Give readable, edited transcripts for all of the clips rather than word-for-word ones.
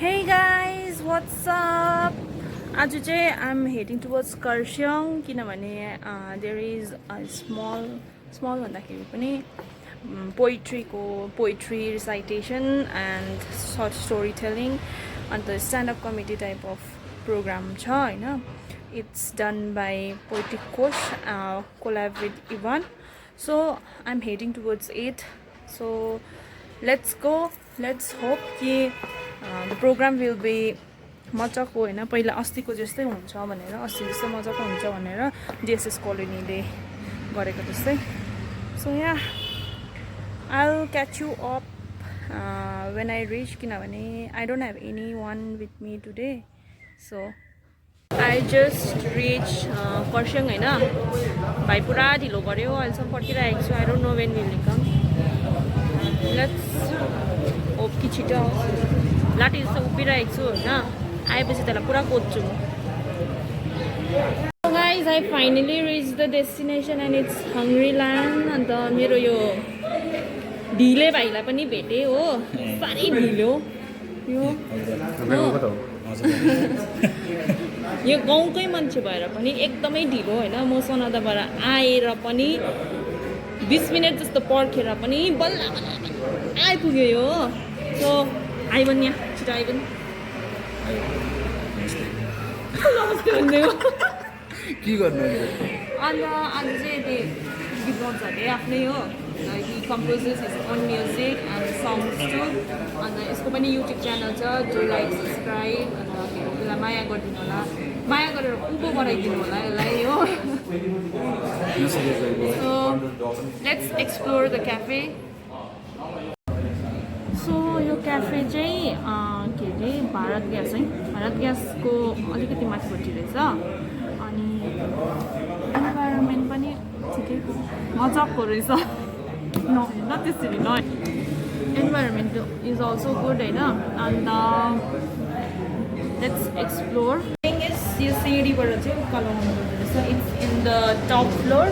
Hey guys, what's up? आज चाहिँ I'm heading towards Kurseong किनभने there is a small भन्दाखेरि पनि poetry recitation and short storytelling and the stand-up comedy type of program छ हैन. It's done by Poetic Kosh collab with Ivan. So I'm heading towards it. So let's go. Let's hope कि the program will be मजाको हैन. पहिला अस्तिको जस्तै हुन्छ भनेर, अस्ति जस्तो मजाको हुन्छ भनेर DSS कलोनीले गरेको जस्तै. So yeah, I'll catch you up when I reach किनभने I don't have anyone with me today. So I just reached Kurseong हैन. भाइ पुरा ढिलो गर्यो. अहिलेसम्म पर्खिरहेको छु. I don't know when will he come. Let's hope कि छिटो आउँछ. लाठी जस्तो उभिरहेको छु हैन. आएपछि त्यसलाई पुरा कोच्छु म. So guys, I finally reached the destination and it's Hungryland. अन्त मेरो यो ढिले भाइलाई पनि भेटेँ हो. साह्रै ढिलो यो यो गाउँकै मान्छे भएर पनि एकदमै ढिलो हैन. म सनादाबाट आएर पनि 20 मिनेट जस्तो पर्खेर पनि बल्ल आइपुग्यो यो. सो आइबन यहाँ छिटो आइबन. नमस्ते भन्दै हो. के गर्नु अन्त आज चाहिँ यति गीत गाउँछ अरे आफ्नै हो. He composes his own music and songs too. अन्त यसको पनि युट्युब च्यानल छ. Do like subscribe. अन्त त्यसलाई माया गरिदिनु होला. माया गरेर उँभो बनाइदिनु होला यसलाई हो. So let's explore the cafe. So yo cafe चाहिँ के अरे भारत ग्यास है. भारत ग्यासको अलिकति माथिपट्टि रहेछ. अनि इन्भाइरोमेन्ट पनि ठिकैको मजाको रहेछ. न त्यसरी न इन्भाइरोमेन्ट इज अल्सो गुड होइन. अन्त लेट्स एक्सप्लोर. यो सिँढीबाट चाहिँ उकालो आउनुपर्दो रहेछ. It's in the top floor.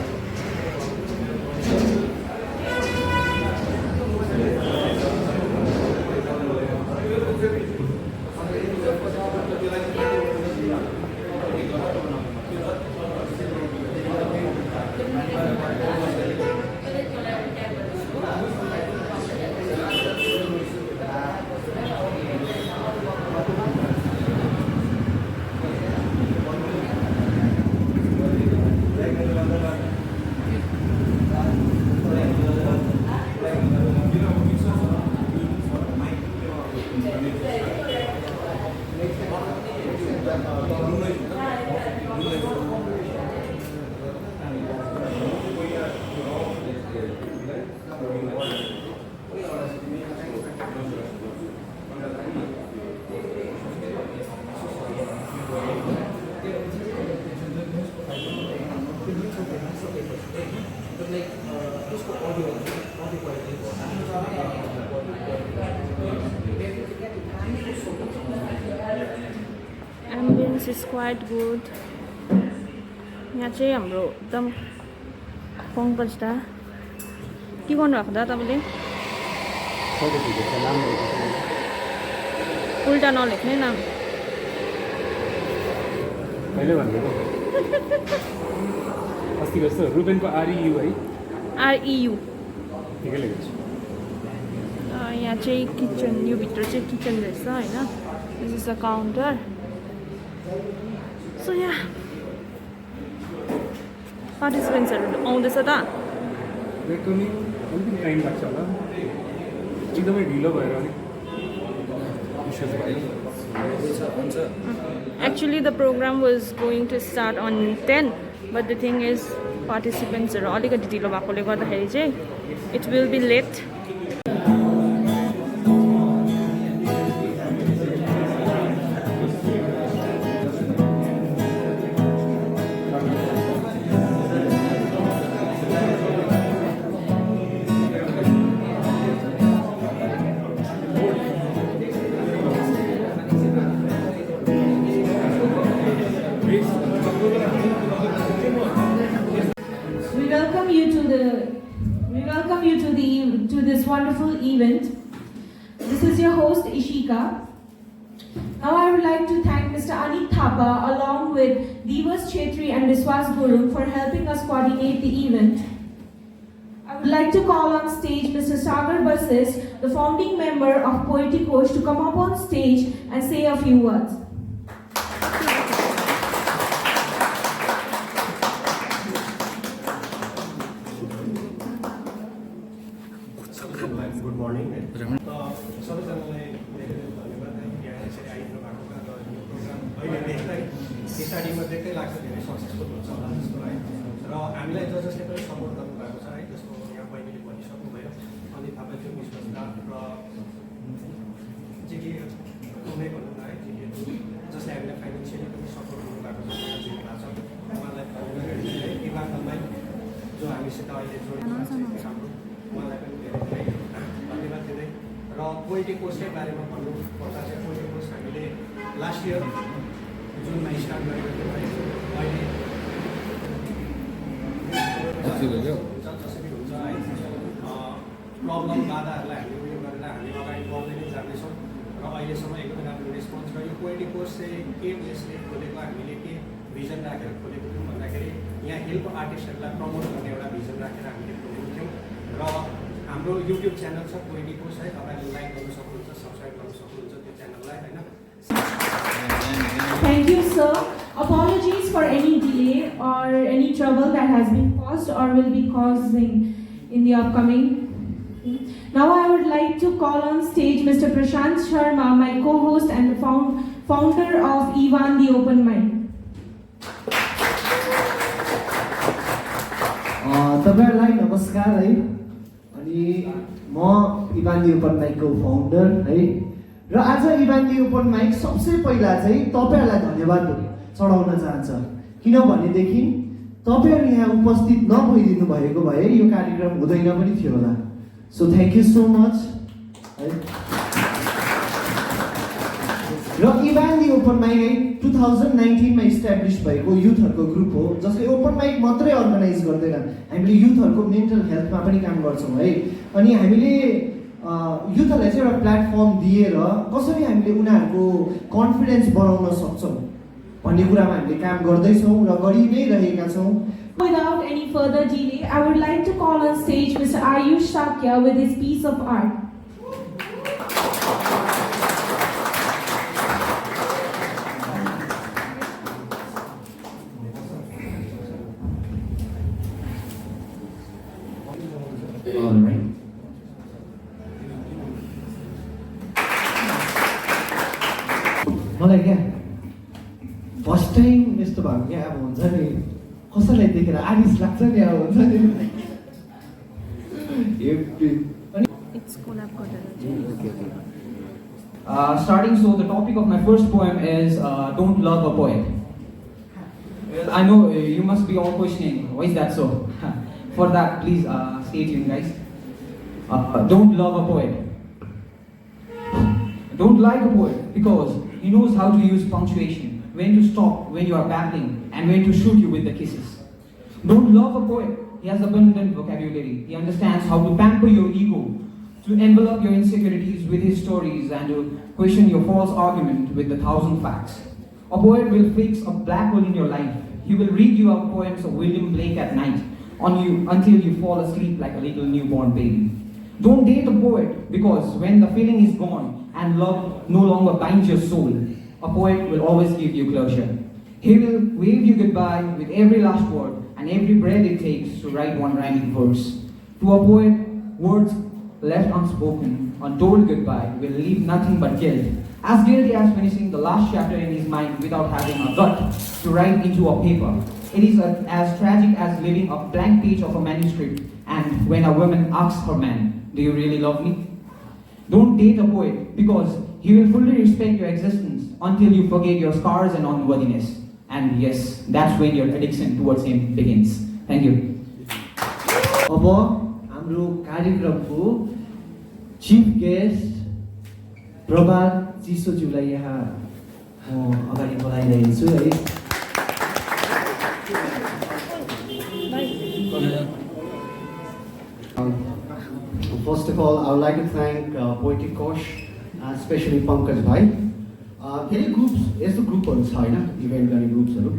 Ambience is quite good. यहाँ चाहिँ हाम्रो एकदम पङ्कज दा के गर्नुभएको दा तपाईँले? उल्टा नलेख्ने नाम. मैले भनेको अस्ति जस्तो रुबेनको REU है. REU ठिकै लेखेको छु. यहाँ चाहिँ किचन. यो भित्र चाहिँ किचन रहेछ होइन. This is a counter. So यहाँ पार्टिसिपेन्ट्सहरू आउँदैछ त. वेलकमिङ अलिकति टाइम लाग्छ होला. एकदमै ढिलो भएर अलिक इस्युज भयो. Actually the program was going to start on 10 but the thing is participants are अलिकति ढिलो भएकोले गर्दाखेरि चाहिँ it will be late. to this wonderful event. This is your host Ishika. Now I would like to thank Mr. Anik Thapa along with Divas Chetri and Biswas Gurung for helping us coordinate the event. I would like to call on stage Mr. Sagar Basis, the founding member of Poetic Coach, to come up on stage and say a few words. Good morning है सबैजनालाई धेरै धेरै धन्यवाद है यहाँ यसरी आइदिनु भएको र यो प्रोग्राम अहिले देख्दै स्टार्टिङमा देख्दै लाग्छ धेरै सक्सेसफुल हुन्छ होला जस्तो है र हामीलाई जसले पनि सपोर्ट गर्नुभएको छ है जस्तो यहाँ बहिनीले भनिसक्नुभयो अनि तपाईँ त्यो विश्वास र जे कुनै भनौँ न है जे जसले हामीलाई फाइनेन्सियली पनि सपोर्ट गर्नुभएको छ जित्नु भएको छ उहाँलाई धन्यवाद है इभान्डललाई जो हामीसित अहिले जोडिनु भएको छ उहाँलाई पनि धेरै धेरै धन्यवाद दिँदै र पोएटिक कोर्सकै बारेमा भन्नुपर्दा चाहिँ पोएटिक कोर्स हामीले लास्ट इयर जुनमा स्टार्ट गरेको थियौँ है अहिले जसरी हुन्छ है प्रब्लम बाधाहरूलाई हामीले उयो गरेर हामी अगाडि बढ्दै नै जाँदैछौँ र अहिलेसम्म एकदमै राम्रो रेस्पोन्स र यो पोएटिक कोर्स चाहिँ के उयसले खोलेको हामीले के भिजन राखेर खोलेको थियौँ भन्दाखेरि यहाँ हेल्प आर्टिस्टहरूलाई प्रमोट गर्ने एउटा भिजन राखेर हामीले खोलेको थियौँ र हाम्रो युट्युब च्यानल छ पोएटिक कोर्स है तपाईँले लाइक गर्नु सक्नुहुन्छ सब्सक्राइब गर्नु सक्नुहुन्छ त्यो च्यानललाई होइन Thank you, sir. Apologies for any delay or any trouble that has been caused or will be causing in the upcoming. Now I would like to call on stage Mr. Prashant Sharma, my co-host and the founder of Ivan the Open Mind. तपाईहरुलाई नमस्कार है अनि म Ivan दी open माइकको founder है र आज Ivan दी open mic सबसे पहिला चाहिँ तपाईहरुलाई धन्यवाद चढाउन चाहन्छ किनभनेदेखि तपाईहरु यहाँ उपस्थित नभइदिनु भएको भए यो कार्यक्रम हुँदैन पनि थियो होला सो थ्यांक यू सो मच है र इभान दी ओपन माइक 2019 मा इस्टाब्लिश भएको युथहरुको ग्रुप हो जसले ओपन माइक मात्रै अर्गनाइज गर्दैन हामीले युथहरुको मेन्टल हेल्थमा पनि काम गर्छौं है अनि हामीले युथहरुलाई चाहिँ एउटा प्लेटफर्म दिएर कसरी हामीले उनीहरुको कन्फिडेन्स बढाउन सक्छौं भन्ने कुरामा हामीले काम गर्दै छौं र गरि नै रहेका छौं. Without any further delay, I would like to call on stage Mr. Ayush Shakya with his piece of art. मलाई क्या फर्स्ट टाइम यस्तो भएको क्या अब हुन्छ नि कसैलाई देखेर आरिस लाग्छ नि अब हुन्छ नि It's collab Starting, so the topic of my first poem is Don't Love a Poet. Well, I know you must be all questioning, why is that so? For that, please stay tuned, guys. Don't love a poet. Don't like a poet because he knows how to use punctuation, when to stop when you are babbling, and when to shoot you with the kisses. Don't love a poet. He has abundant vocabulary. He understands how to pamper your ego, to envelop your insecurities with his stories, and to question your false argument with 1,000 facts. A poet will fix a black hole in your life. He will read you out poems of William Blake at night on you until you fall asleep like a little newborn baby. Don't date a poet because when the feeling is gone and love no longer binds your soul, a poet will always give you closure. He will wave you goodbye with every last word and every breath it takes to write one rhyming verse. To a poet, words left unspoken, untold goodbye will leave nothing but guilt. As guilty as finishing the last chapter in his mind without having a gut to write into a paper. It is as tragic as living a blank page of a manuscript and when a woman asks her man, do you really love me? Don't date a poet because he will fully respect your existence until you forget your scars and unworthiness. And yes, that's when your addiction towards him begins. Thank you. अब हाम्रो कार्यक्रमको chief guest प्रभात चिसोज्यूलाई यहाँ म अगाडि बोलाइरहेको छु है. First of all, I would like to thank Poetic Coach, especially Pankaj Bhai. धेरै groups यस्तो ग्रुपहरू छ होइन इभेन्ट गर्ने ग्रुप्सहरू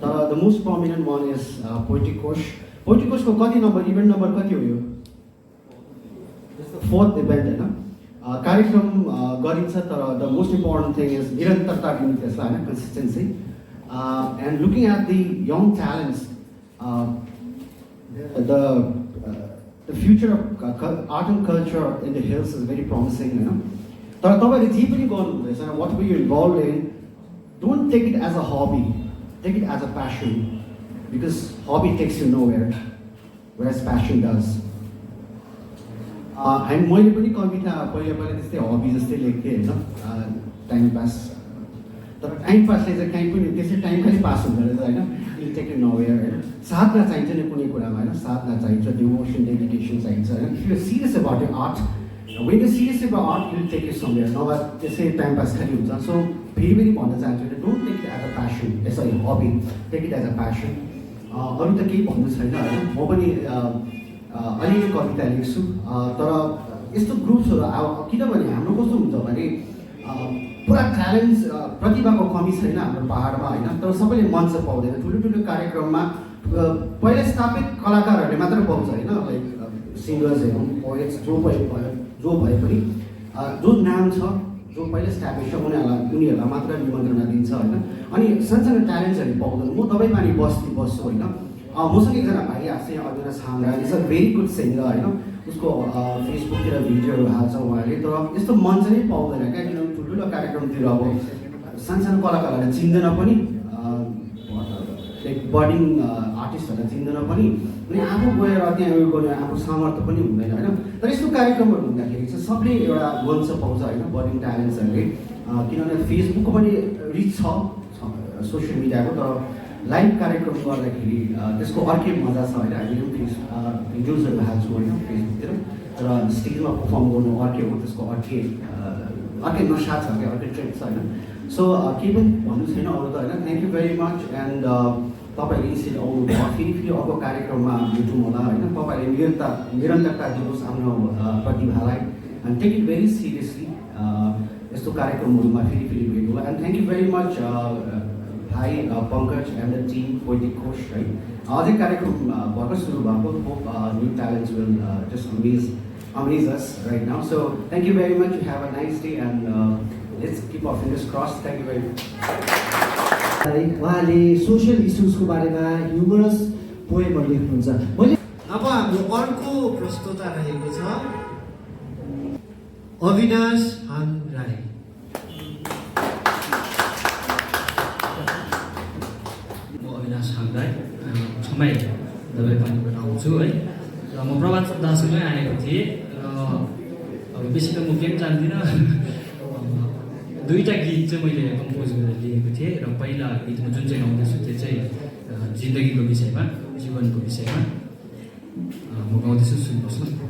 तर the most prominent one is Poetric कोर्सको कति नम्बर इभेन्ट नम्बर कति हो यो 4th इभेन्ट होइन कार्यक्रम गरिन्छ तर the most important thing is निरन्तरता दिनु त्यसलाई होइन consistency end looking at the young talents the future of art and culture in the hills is very promising, you know. तर तपाईले जे पनि गर्नुहुँदैछ whatever you're involved in, don't take it as a hobby, take it as a passion, because hobby takes you nowhere, whereas passion does. And मैले पनि कविता पहिला त्यस्तै हबी जस्तै लेख्थेँ होइन टाइम पास तर टाइम पासले चाहिँ कहीँ पनि त्यसै टाइम खालि पास हुँदो रहेछ होइन इल टेक इट नोवेयर होइन साधना चाहिन्छ नि कुनै कुरामा होइन साधना चाहिन्छ डिभोसन डेडिकेसन चाहिन्छ होइन इफ यु सिरियस अबाउट यो art when you serious about art will take it somewhere नभए त्यसै टाइम पास खालि हुन्छ सो फेरि भन्न चाहन्छु don't take it as a passion as a hobby take it as a passion अरू त केही भन्नु छैन होइन म पनि अलिअलि कविता लेख्छु तर यस्तो ग्रुप्सहरू अब किनभने हाम्रो कस्तो हुन्छ भने पुरा ट्यालेन्ट प्रतिभाको कमी छैन हाम्रो पाहाडमा होइन तर सबैले मञ्च पाउँदैन ठुलो कार्यक्रममा पहिला स्थापित कलाकारहरूले मात्र पाउँछ होइन लाइक सिङ्गर्सहरू पोएट्स जो भए पनि जो नाम छ जो पहिला स्ट्याब्लिस छ उनीहरूलाई मात्र निमन्त्रणा दिन्छ होइन अनि सानसानो ट्यालेन्ट्सहरू पाउँदैन म तपाईँ पानी बस्छु होइन मसँग एकजना भाइ आएको छ अविनाश हाम्रा is a very good singer होइन उसको फेसबुकतिर भिडियोहरू हाल्छ उहाँले तर यस्तो मञ्च नै पाउँदैन क्या किनभने ठुल्ठुलो कार्यक्रमतिर अब सानसानो कलाकारहरूलाई चिन्दैन पनि लाइक बडिङ आर्टिस्टहरूलाई चिन्दैन पनि अनि आफू गएर त्यहाँ उयो गर्ने आफ्नो सामर्थ्य पनि हुँदैन होइन तर यस्तो कार्यक्रमहरू हुँदाखेरि चाहिँ सबले एउटा मञ्च पाउँछ होइन बडिङ ट्यालेन्ट्सहरूले किनभने फेसबुकको पनि रिच छ सोसियल मिडियाको तर लाइभ कार्यक्रम गर्दाखेरि त्यसको अर्कै मजा छ होइन हामीले पनि भिडियोजहरू हाल्छौँ होइन फेसबुकतिर र स्टेजमा पर्फर्म गर्नु अर्कै हो त्यसको अर्कै नसा छ क्या अर्कै ट्रेड छ होइन सो केही पनि भन्नु छैन अरू त होइन thank you very much end तपाईँहरूले यसरी आउनुभयो फेरि अर्को कार्यक्रममा भेटौँ होला होइन तपाईँहरूले निरन्तरता दिनुहोस् आफ्नो प्रतिभालाई and take it very seriously यस्तो कार्यक्रमहरूमा फेरि भेट होला and thank you very much भाइ Pankaj and the team Poetric course है अझै कार्यक्रम भर्खर सुरु भएको hope new talents will just amaze us right now. So thank you very much. You have a nice day and let's keep our fingers crossed. Thank you very much. उहाँले social इस्युजको बारेमा humorous पोएमहरू लेख्नुहुन्छ मैले अब हाम्रो अर्को प्रस्तोता रहेको छ अविनाश हाङ राई म अविनाश हाङ राई छमै दबाई पानीबाट आउँछु है र म प्रभात दाससँगै आएको थिएँ र अब बेसी त म केही जान्दिनँ दुईवटा गीत चाहिँ मैले कम्पोज गरेर लिएको थिएँ र पहिला गीत म जुन चाहिँ गाउँदैछु त्यो चाहिँ जिन्दगीको विषयमा जीवनको विषयमा म गाउँदैछु सुन्नुहोस् न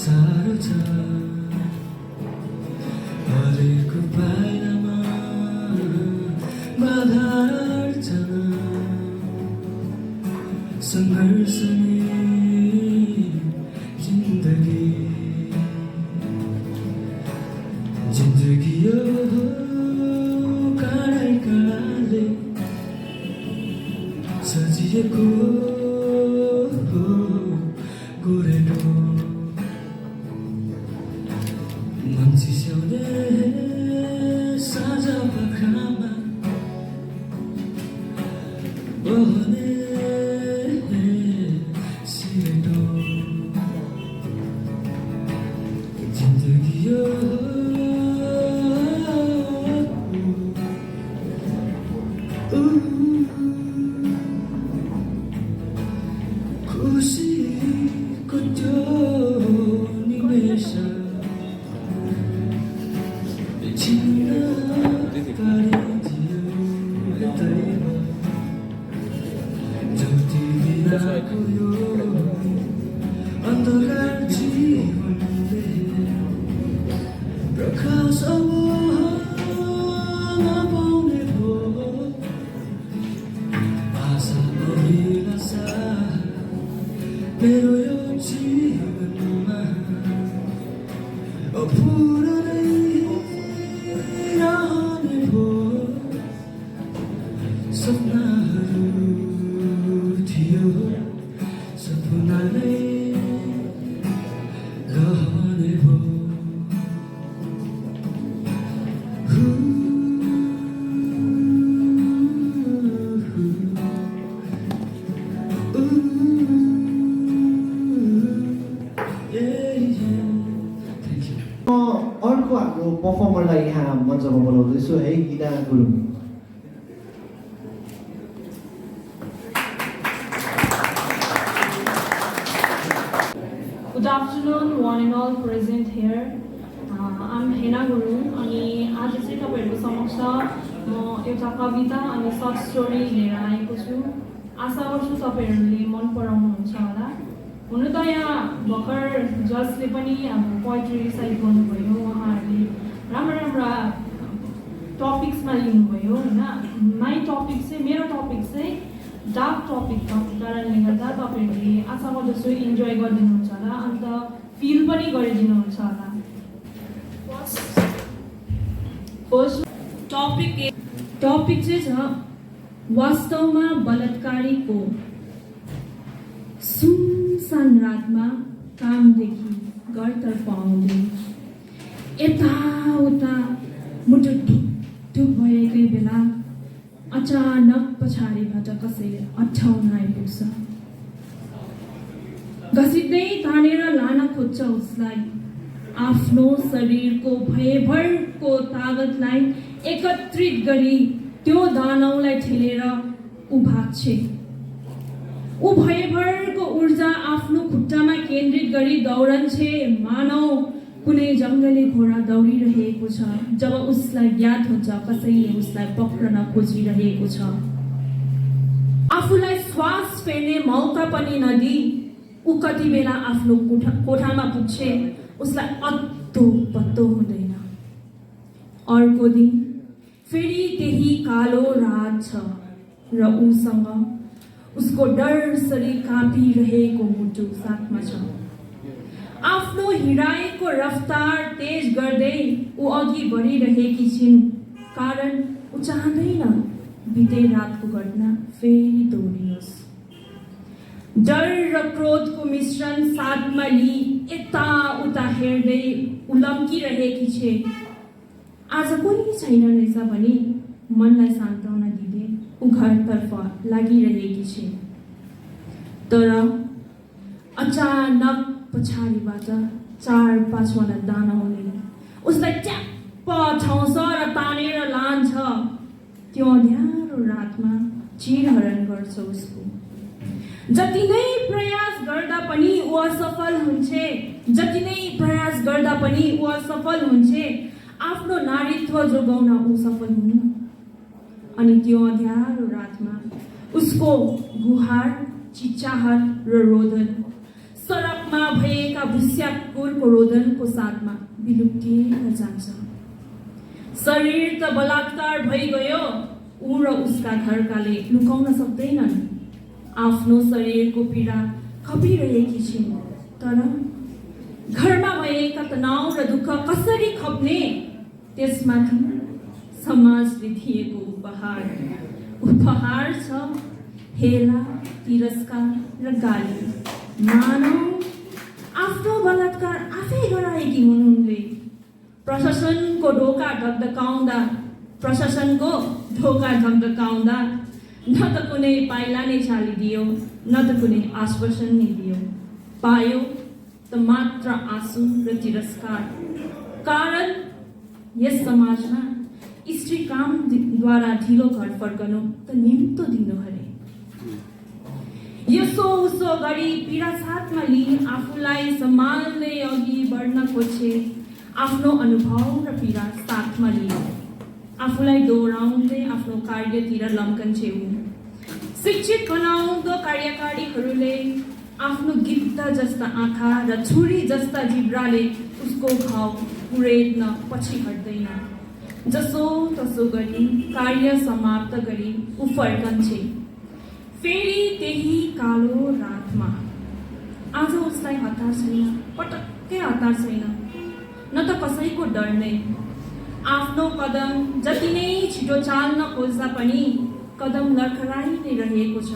साह्रो छ हरेक पाइलामा बाधा अड्चन सङ्घर्ष जिन्दगी जिन्दगी यो काँडै काँडाले सजिएको गोरेटो मन चिस्याउने साझा पाखामा बहने सिरेटो जिन्दगी यो खुसीको त्यो निमेष छिन्न पारिदियो हृदयमा ज्योति बिनाको यो अन्धकार जीवनले प्रकाश अब नपाउने भो आशा अभिलाषा मेरो यो जीवनमा अपुरो नै रहने भो सपनाहरू थियो सपना नै रहने भो अर्को हाम्रो पर्फर्मरलाई यहाँ मञ्चमा बोलाउँदैछु है Gita Gurung Good afternoon, one and all present here. I'm Hena Gurung अनि आज चाहिँ तपाईहरुको समक्ष म एउटा कविता अनि सर्ट स्टोरी लिएर आएको छु। आशा गर्छु तपाईहरुले मन पराउनुहुन्छ होला। हुन त यहाँ भर्खर जजले पनि अब पोएट्री रिसाइट गर्नुभयो, उहाँहरूले राम्रा राम्रा टपिक्समा लिनुभयो हैन। माई टपिक चाहिँ मेरो टपिक चाहिँ डार्क टपिक भएको कारणले गर्दा तपाईहरुले आशा गर्दछु इन्जोय गरिदिनुहुन्छ होला, अन्त फिल पनि गरिदिनुहुन्छ होला। फर्स्ट टपिक चाहिँ छ वास्तवमा बलात्कारीको सुनसान रातमा कामदेखि घरतर्फ आउँदै यताउता मुटु ढुकढुक भएकै बेला अचानक पछाडिबाट कसैले अठ्याउन आइपुग्छ। घसिँदै तानेर लान खोज्छ उसलाई, आफ्नो शरीरको भयभरको तागतलाई एकत्रित गरी त्यो दानवलाई ठेलेर ऊ भाग्छे। ऊ भयभरको ऊर्जा आफ्नो खुट्टामा केन्द्रित गरी दौडन्छे, मानव कुनै जङ्गली घोडा दौडिरहेको छ जब उसलाई ज्ञात हुन्छ कसैले उसलाई पक्रन खोजिरहेको छ। आफूलाई श्वास फेर्ने मौका पनि नदिई ऊ कति बेला आफ्नो कोठामा पुग्छे, उसलाई अत्तो पत्तो हुँदैन। अर्को दिन फेरि त्यही कालो रात छ र उसँग उसको डरसरी काँपिरहेको मुटु साथमा छ। आफ्नो हिँडाइको रफ्तार तेज गर्दै ऊ अघि बढिरहेकी छिन्, कारण ऊ चाहँदैन बिते रातको घटना फेरि दोहोरियोस्। डर र क्रोधको मिश्रण साथमा लिई यताउता हेर्दै ऊ लम्किरहेकी छे। आज कोही छैन रहेछ भनी मनलाई सान्त्वना दिँदै ऊ घरतर्फ लागिरहेकी छे। तर अचानक पछाडिबाट 4-5वटा दानवले उसलाई च्याप्प छाउँछ र तानेर लान्छ। त्यो अँध्यारो रातमा चिरहरण गर्छ उसको। जति नै प्रयास गर्दा पनि ऊ असफल हुन्छे, जति नै प्रयास गर्दा पनि ऊ असफल हुन्छे। आफ्नो नारीत्व जोगाउन ऊ सफल हुन्न। अनि त्यो अँध्यारो रातमा उसको गुहार, चिच्चाहट र रोदन सडकमा भएका भुस्याकुरको रोदनको साथमा बिलुप्टिएर जान्छ। शरीर त बलात्कार भइगयो, ऊ र उसका घरकाले लुकाउन सक्दैनन्। आफ्नो शरीरको पीडा खपिरहेकी छिन्, तर घरमा भएका तनाव र दुःख कसरी खप्ने, त्यसमाथि समाजले दिएको उपहार छ हेला, तिरस्कार र गाली। मानव आफ्नो बलात्कार आफै गराएकी हुन् उनले। प्रशासनको ढोका धक्काउँदा न त कुनै पाइला नै छालिदियो, न त कुनै आश्वासन नै दियो। पायो त मात्र आँसु र तिरस्कार। कारण यस समाजमा स्त्री कामद्वारा ढिलो घर फर्कनु त निम्तो दिनु हरे। यसो उसो गरी पीडा साथमा लिई आफूलाई सम्हाल्दै अघि बढ्न खोजे। आफ्नो अनुभव र पीडा साथमा लिई आफूलाई दोहोऱ्याउँदै आफ्नो कार्यतिर लम्कन्छे। शिक्षित बनाउँदो कार्यकारीहरूले आफ्नो गिद्ध जस्ता आँखा र छुरी जस्ता जिब्राले उसको घाउ पुरेड्न पछि हट्दैन। जसो तसो गरी कार्य समाप्त गरी ऊ फर्कन्छे, फेरि त्यही कालो रातमा। आज उसलाई हतार छैन, पटक्कै हतार छैन, न त कसैको डर नै। आफ्नो कदम जति नै छिटो चाल्न खोज्दा पनि कदम लर्खराइ नै रहेको छ।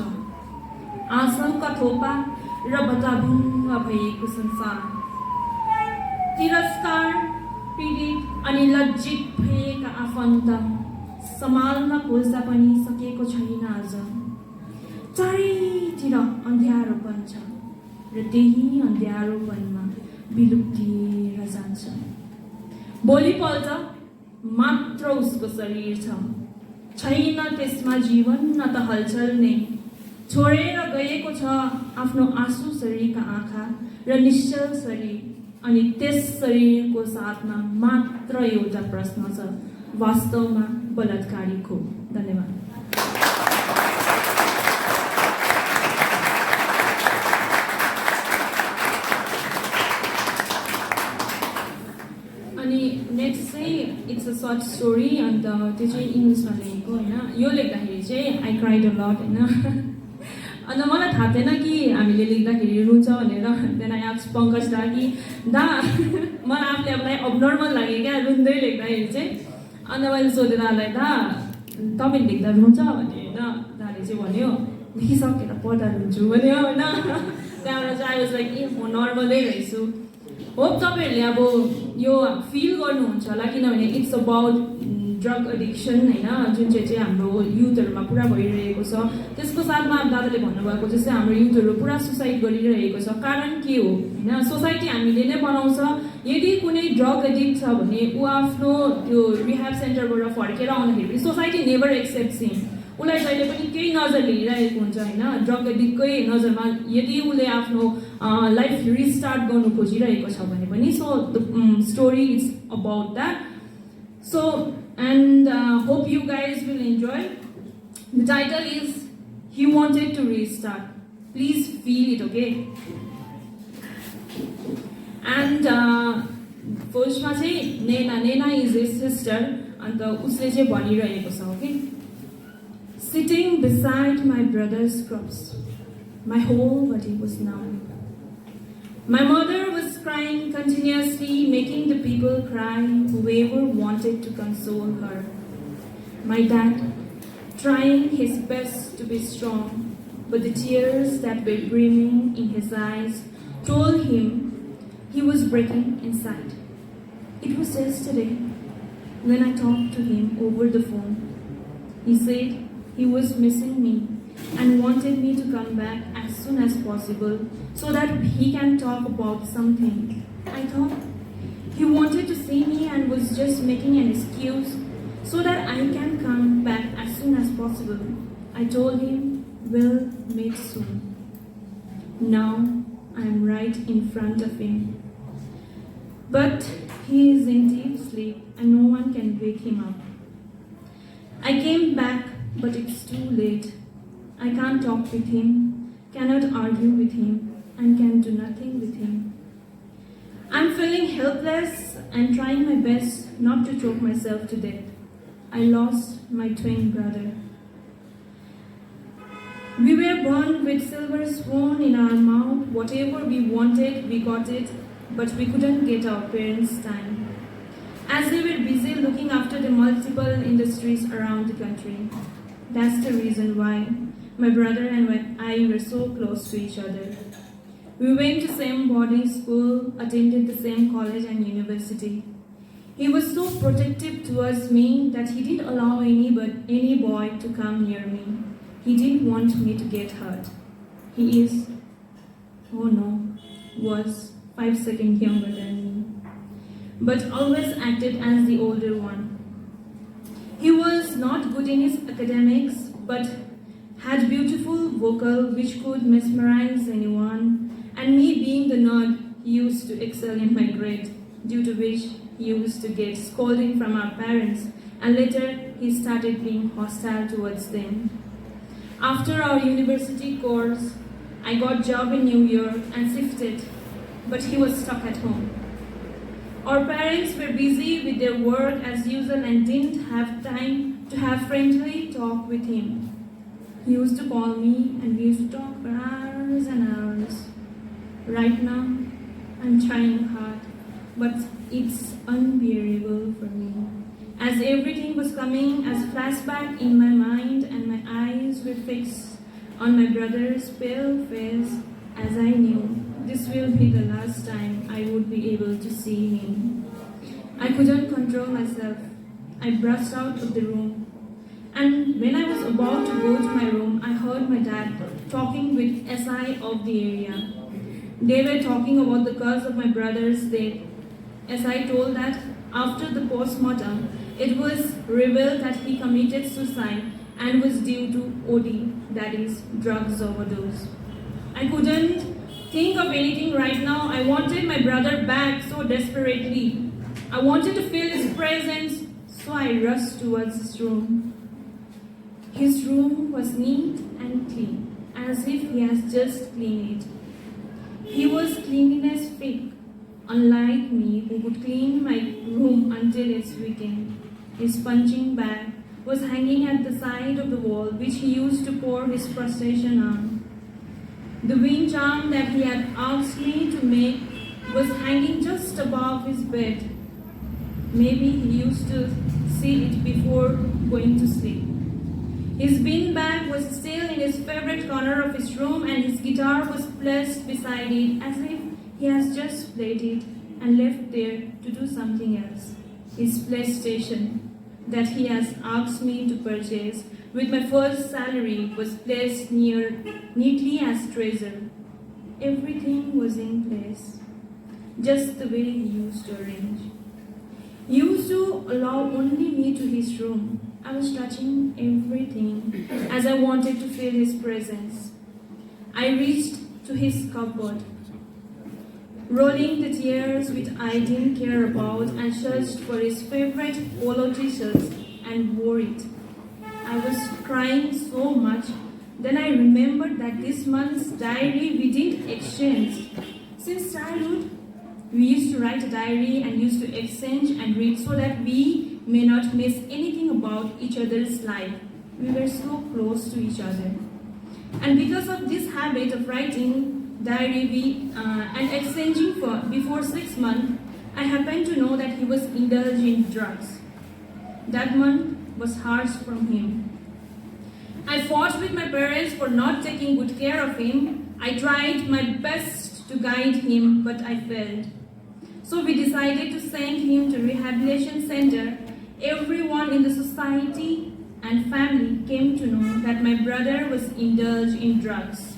आशंका थोपा र बताभुङ्ग भएको संसार। तिरस्कार, पीडित अनि लज्जित भएका आफन्त सम्हाल्न खोज्दा पनि सकेको छैन। आज चारैतिर अँध्यारोपन छ र त्यही अँध्यारोपनमा बिलुप्टिएर जान्छ। भोलिपल्ट मात्र उसको शरीर छैन त्यसमा जीवन, न त हलचल नै। छोडेर गएको छ आफ्नो आँसु शरीरका आँखा र निश्चल शरीर। अनि त्यस शरीरको साथमा मात्र एउटा प्रश्न छ, वास्तवमा बलात्कारी को? धन्यवाद। अनि नेक्स्ट चाहिँ इट्स अ सर्ट स्टोरी, अन्त त्यो चाहिँ इङ्ग्लिसमा लेखेको होइन। यो लेख्दाखेरि चाहिँ आई क्राइड अ लट होइन। अन्त मलाई थाहा थिएन कि हामीले लेख्दाखेरि रुन्छ भनेर। देन आई आस्क्ड पङ्कज दा कि दा मलाई आफूले आफूलाई अबनर्मल लाग्यो क्या रुँदै लेख्दाखेरि चाहिँ। अन्त मैले सोधेँ दालाई, दा तपाईँले लेख्दा रुन्छ भने होइन। दाले चाहिँ भन्यो लेखिसकेर पढ्दा रुन्छु भन्यो होइन। त्यहाँबाट चाहिँ आई वाज लाइक ए म नर्मलै रहेछु। होप तपाईँहरूले अब यो फिल गर्नुहुन्छ होला, किनभने इट्स अबाउट ड्रग एडिक्सन होइन, जुन चाहिँ हाम्रो युथहरूमा पुरा भइरहेको छ। त्यसको साथमा दादाले भन्नुभएको जस्तै हाम्रो युथहरू पुरा सुसाइड गरिरहेको छ। कारण के हो होइन, सोसाइटी हामीले नै बनाउँछ। यदि कुनै ड्रग एडिक्ट छ भने ऊ आफ्नो त्यो रिह्याब सेन्टरबाट फर्केर आउँदाखेरि पनि सोसाइटी नेभर एक्सेप्ट्स हिम। उसलाई जहिले पनि केही नजरले हेरिरहेको हुन्छ होइन। ड्रग एडिक्टकै नजरमा यदि उसले आफ्नो लाइफ रिस्टार्ट गर्नु खोजिरहेको छ भने पनि। So the story is about that. So, and hope you guys will enjoy. The title is He Wanted to Restart. Please feel it, okay? And first ma chai Nena is his sister, and usle chai bhaniraheko cha, okay? Sitting beside my brother's crops, my whole body was numb. My mother was crying continuously, making the people cry, whoever wanted to console her. My dad, trying his best to be strong, but the tears that were brimming in his eyes told him he was breaking inside. It was yesterday when I talked to him over the phone. He said he was missing me and wanted me to come back as soon as possible so that he can talk about something. I thought he wanted to see me and was just making an excuse so that I can come back as soon as possible. I told him we'll meet soon. Now I am right in front of him. But he is in deep sleep and no one can wake him up. I came back, but it's too late. I can't talk with him, cannot argue with him. and can do nothing with him. I'm feeling helpless and trying my best not to choke myself to death. I lost my twin brother. We were born with silver spoon in our mouth. Whatever we wanted, we got it, but we couldn't get our parents' time, as they were busy looking after the multiple industries around the country. That's the reason why my brother and I were so close to each other. We went to same boarding school, attended the same college and university. He was so protective towards me that he didn't allow any boy to come near me. He didn't want me to get hurt. He is, was 5 seconds younger than me, but always acted as the older one. He was not good in his academics, but had beautiful vocal which could mesmerize anyone, and me being the nerd, he used to excel in my grade, due to which he used to get scolding from our parents, and later he started being hostile towards them. After our university course, I got job in New York and shifted, but he was stuck at home. Our parents were busy with their work as usual and didn't have time to have friendly talk with him. He used to call me and we used to talk for hours and hours. Right now, I'm trying hard, but it's unbearable for me, as everything was coming as flashback in my mind and my eyes were fixed on my brother's pale face, as I knew this will be the last time I would be able to see him. I couldn't control myself. I burst out of the room. And when I was about to go to my room, I heard my dad talking with SI of the area. They were talking about the cause of my brother's death. SI told that after the post-mortem, it was revealed that he committed suicide and was due to OD, that is, drugs overdose. I couldn't think of anything right now. I wanted my brother back so desperately. I wanted to feel his presence, so I rushed towards his room. His room was neat and clean, as if he has just cleaned it. He was cleanliness freak, unlike me who would clean my room until it's weekend. His punching bag was hanging at the side of the wall, which he used to pour his frustration on. The wind charm that he had asked me to make was hanging just above his bed. Maybe he used to see it before going to sleep. His bin bag was still in his favorite corner of his room, and his guitar was placed beside it as if he has just played it and left there to do something else. His PlayStation that he has asked me to purchase with my first salary was placed neatly as treasure. Everything was in place, just the way he used to arrange. He used to allow only me to his room. I was touching everything as I wanted to feel his presence. I reached to his cupboard, rolling the tears which I didn't care about, and searched for his favorite polo t-shirts and wore it. I was crying so much. Then I remembered that this month's diary we didn't exchange. Since childhood, we used to write a diary and used to exchange and read so that we may not miss anything about each other's life. We were so close to each other. And because of this habit of writing diary and exchanging for before 6 months, I happened to know that he was indulging in drugs. That month was harsh from him. I fought with my parents for not taking good care of him. I tried my best to guide him, but I failed. So we decided to send him to rehabilitation center. Everyone in the society and family came to know that my brother was indulged in drugs.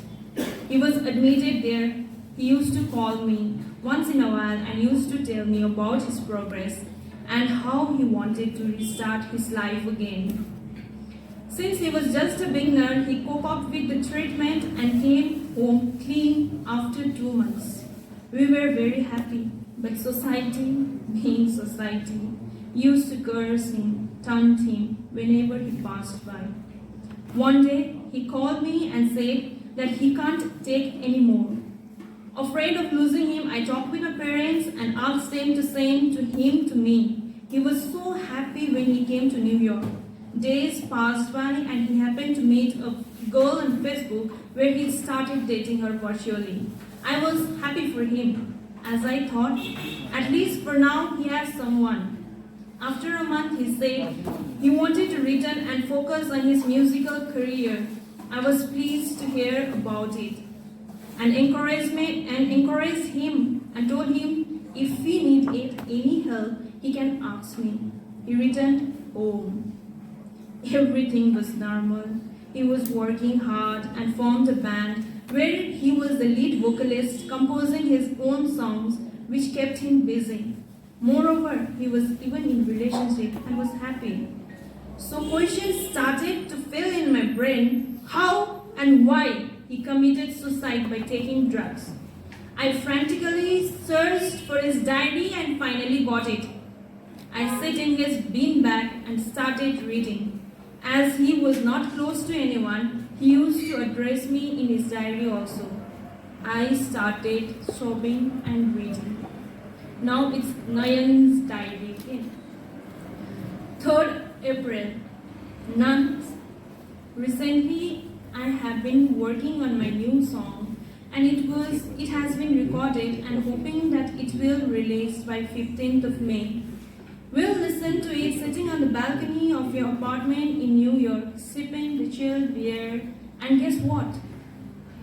He was admitted there. He used to call me once in a while and used to tell me about his progress and how he wanted to restart his life again. Since he was just a beginner, he coped up with the treatment and came home clean after 2 months. We were very happy, but society, being society, used to curse him, taunt him whenever he passed by. One day, he called me and said that he can't take any more. Afraid of losing him, I talked with my parents and asked them to send him to me. He was so happy when he came to New York. Days passed by and he happened to meet a girl on Facebook where he started dating her virtually. I was happy for him, as I thought, at least for now he has someone. After a month, he said he wanted to return and focus on his musical career. I was pleased to hear about it and encouraged him and told him if he needed any help, he can ask me. He returned home. Everything was normal. He was working hard and formed a band where he was the lead vocalist, composing his own songs, which kept him busy. Moreover, he was even in relationship and was happy. So questions started to fill in my brain how and why he committed suicide by taking drugs. I frantically searched for his diary and finally got it. I sat in his beanbag and started reading. As he was not close to anyone, he used to address me in his diary also. I started sobbing and reading. Now it's Nayan's diary again. 3rd April. Nuns. Recently, I have been working on my new song and it has been recorded and hoping that it will release by 15th of May. We'll listen to it sitting on the balcony of your apartment in New York, sipping the chilled beer, and guess what?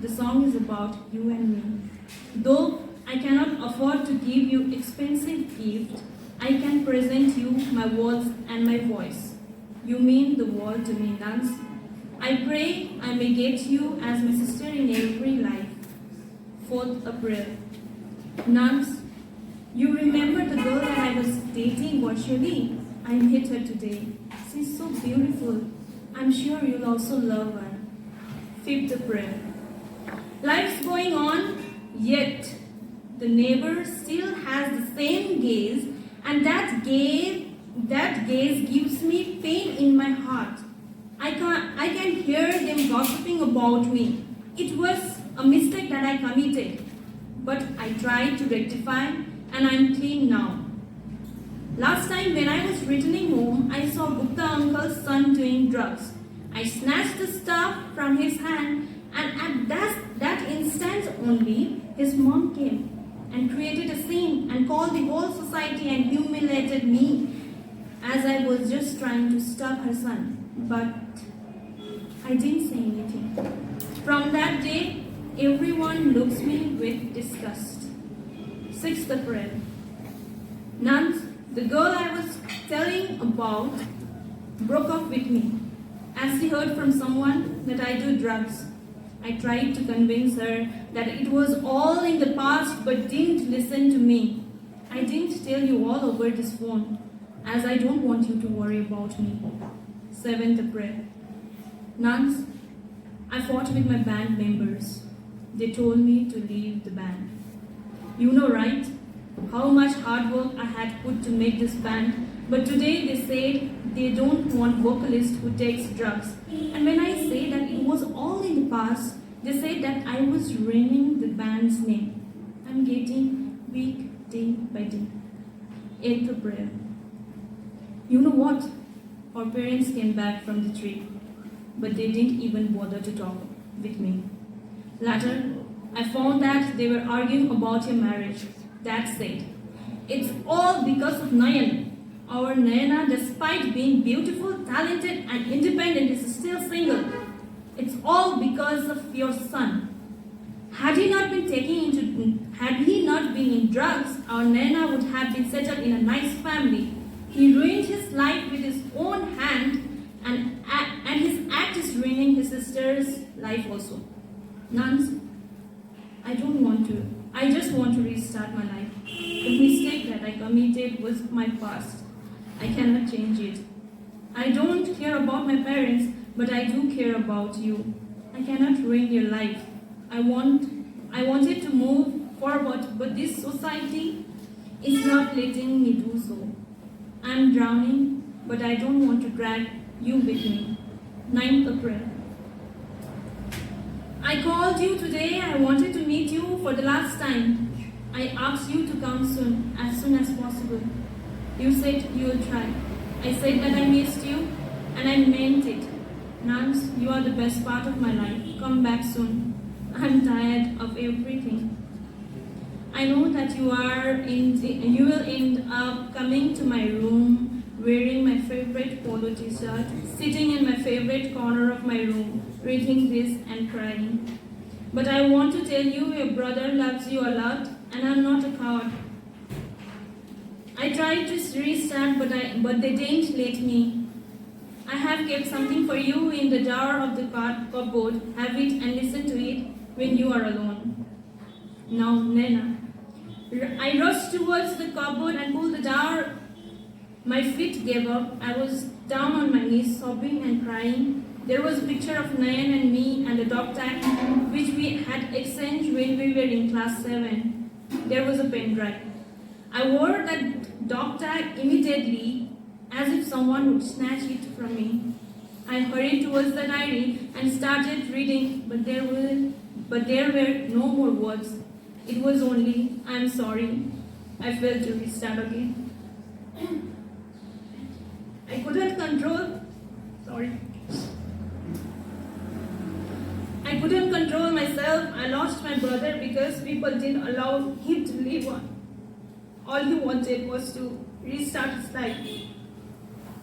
The song is about you and me. Though I cannot afford to give you expensive gift, I can present you my words and my voice. You mean the world to me, Nuns. I pray I may get you as my sister in every life. 4th April. Nuns, you remember the girl that I was dating virtually? I met her today. She's so beautiful. I'm sure you'll also love her. 5th April. Life's going on, yet the neighbor still has the same gaze, and that gaze gives me pain in my heart. I can hear them gossiping about me. It was a mistake that I committed, but I tried to rectify, and I'm clean now. Last time when I was returning home, I saw Gupta uncle's son doing drugs. I snatched the stuff from his hand, and at that instant only, his mom came and created a scene and called the whole society and humiliated me as I was just trying to stop her son. But I didn't say anything. From that day, everyone looks me with disgust. 6th April. Nuns, the girl I was telling about broke up with me as she heard from someone that I do drugs. I tried to convince her that it was all in the past but didn't listen to me. I didn't tell you all over this phone as I don't want you to worry about me. 7th April. Nuns, I fought with my band members. They told me to leave the band. You know, right? How much hard work I had put to make this band, but today they said they don't want vocalist who takes drugs. And when I say that it was all in the past, they said that I was ruining the band's name. I'm getting weak day by day. 8th April. You know what? Our parents came back from the trip, but they didn't even bother to talk with me. Later, I found that they were arguing about your marriage. Dad said, it's all because of Nayan. Our Nayana, despite being beautiful, talented, and independent, is still single. It's all because of your son. Had he not been in drugs, our Nayana would have been settled in a nice family. He ruined his life with his own hand, and his act is ruining his sister's life also. Nuns, I just want to restart my life. The mistake that I committed was my past. I cannot change it. I don't care about my parents, but I do care about you. I cannot ruin your life. I wanted to move forward, but this society is not letting me do so. I'm drowning, but I don't want to drag you with me. 9th April. I called you today. I wanted to meet you for the last time. I asked you to come soon as possible. You said you will try. I said that I missed you, and I meant it. Nance, you are the best part of my life. Come back soon. I'm tired of everything. I know that you will end up coming to my room, wearing my favorite polo t-shirt, sitting in my favorite corner of my room, reading this and crying. But I want to tell you, your brother loves you a lot, and I'm not a coward. I tried to restart, but they didn't let me. I have kept something for you in the drawer of the cupboard. Have it and listen to it when you are alone. Now, Nena. I rushed towards the cupboard and pulled the drawer. My feet gave up. I was down on my knees, sobbing and crying. There was a picture of Nayan and me and a dog tag, which we had exchanged when we were in class 7. There was a pen drive. I wore that dog tag immediately, as if someone would snatch it from me. I hurried towards the diary and started reading, but there were no more words. It was only, I'm sorry. I failed to restart again. I couldn't control myself. I lost my brother because people didn't allow him to live on. All he wanted was to restart his life,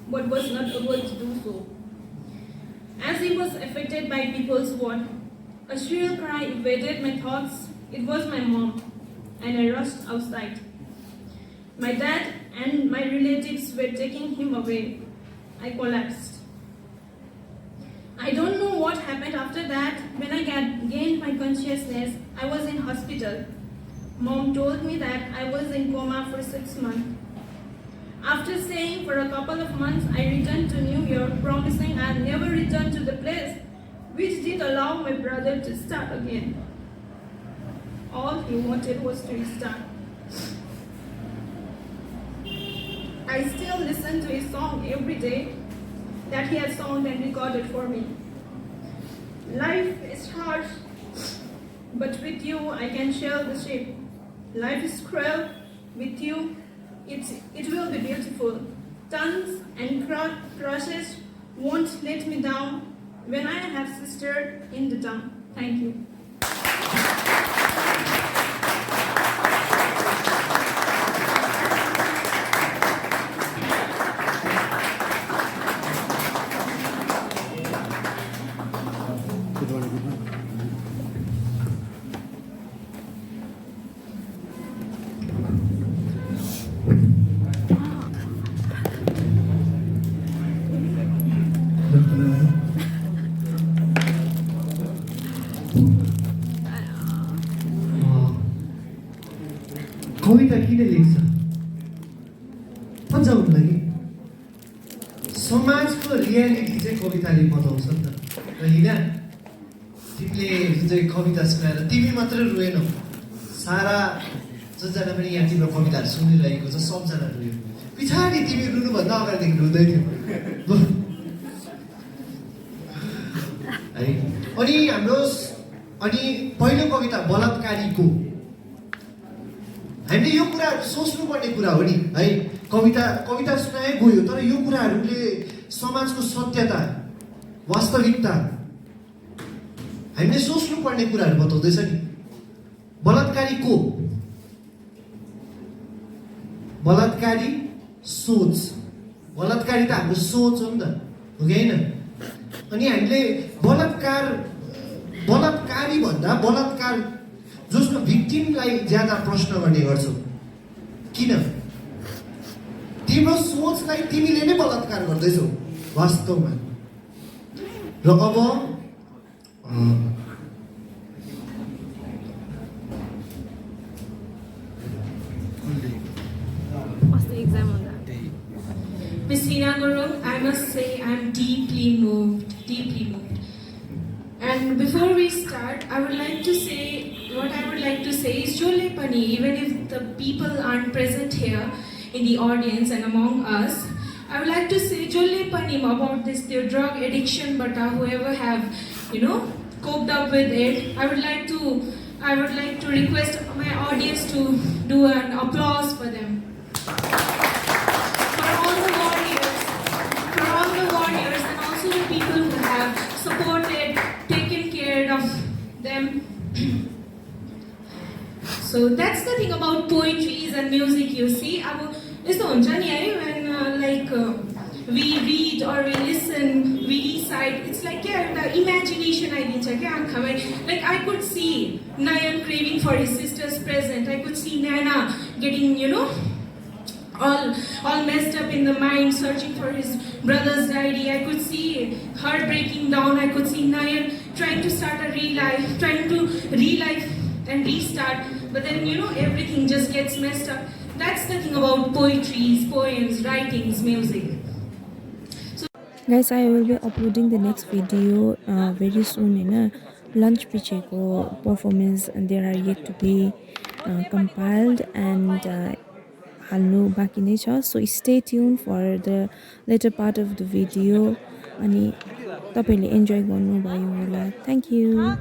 but was not able to do so. As he was affected by people's word, a shrill cry invaded my thoughts. It was my mom, and I rushed outside. My dad and my relatives were taking him away. I collapsed. I don't know what happened after that. When I gained my consciousness, I was in hospital. Mom told me that I was in coma for 6 months. After staying for a couple of months, I returned to New York, promising I'd never return to the place, which did allow my brother to start again. All he wanted was to restart. I still listen to his song every day that he has sung and recorded for me. Life is harsh, but with you I can sail the ship. Life is cruel, with you it will be beautiful. Tons and crushes won't let me down when I have sister in the town. Thank you. कविता किन लेख्छ पन्छौँ लागि समाजको reality चाहिँ कविताले बताउँछ नि त हिना तिमीले जुन चाहिँ कविता सुनाएर तिमी मात्रै रोएनौ सारा जसजना पनि यहाँ तिम्रो कविताहरू सुनिरहेको छ सबजना रोयो पछाडि तिमी रुनुभन्दा अगाडिदेखि रुँदै थियो है अनि पहिलो कविता बलात्कारीको हामीले यो कुराहरू सोच्नुपर्ने कुरा हो नि है कविता सुनाए गयो तर यो कुराहरूले समाजको सत्यता वास्तविकता हामीले सोच्नुपर्ने कुराहरू बताउँदैछ नि बलात्कारी सोच बलात्कारी त हाम्रो सोच हो नि त हो कि होइन अनि हामीले बलात्कारी भन्दा बलात्कार जसको भिक्टिमलाई ज्यादा प्रश्न गर्ने गर्छौ किन तिम्रो सोचलाई तिमीले नै बलात्कार गर्दैछौ वास्तवमा र अब What's the exam on that? Ms. Hina Gurung, I must say I'm deeply moved. And before we start, what I would like to say is Jole Pani, even if the people aren't present here in the audience and among us, I would like to say Jole Pani about this, their drug addiction, but whoever have, coped up with it. I would like to request my audience to do an applause for them. For all the warriors, and also the people who have supported, taken care of them. So that's the thing about poetry and music, you see. When we read or we listen, we recite, it's like the imagination like I could see Nayan craving for his sister's present. I could see Nana getting, all messed up in the mind, searching for his brother's diary. I could see her breaking down. I could see Nayan trying to start a relife, trying to relife and restart. But then, everything just gets messed up. That's the thing about poetry, poems, writings, music. Guys, I will be uploading the next video very soon. Lunch picheko performance and there are yet to be compiled and halnu baki नै छ. So stay tuned for the later part of the video. अनि तपाईहरुले enjoy गर्नु भयो होला. Thank you.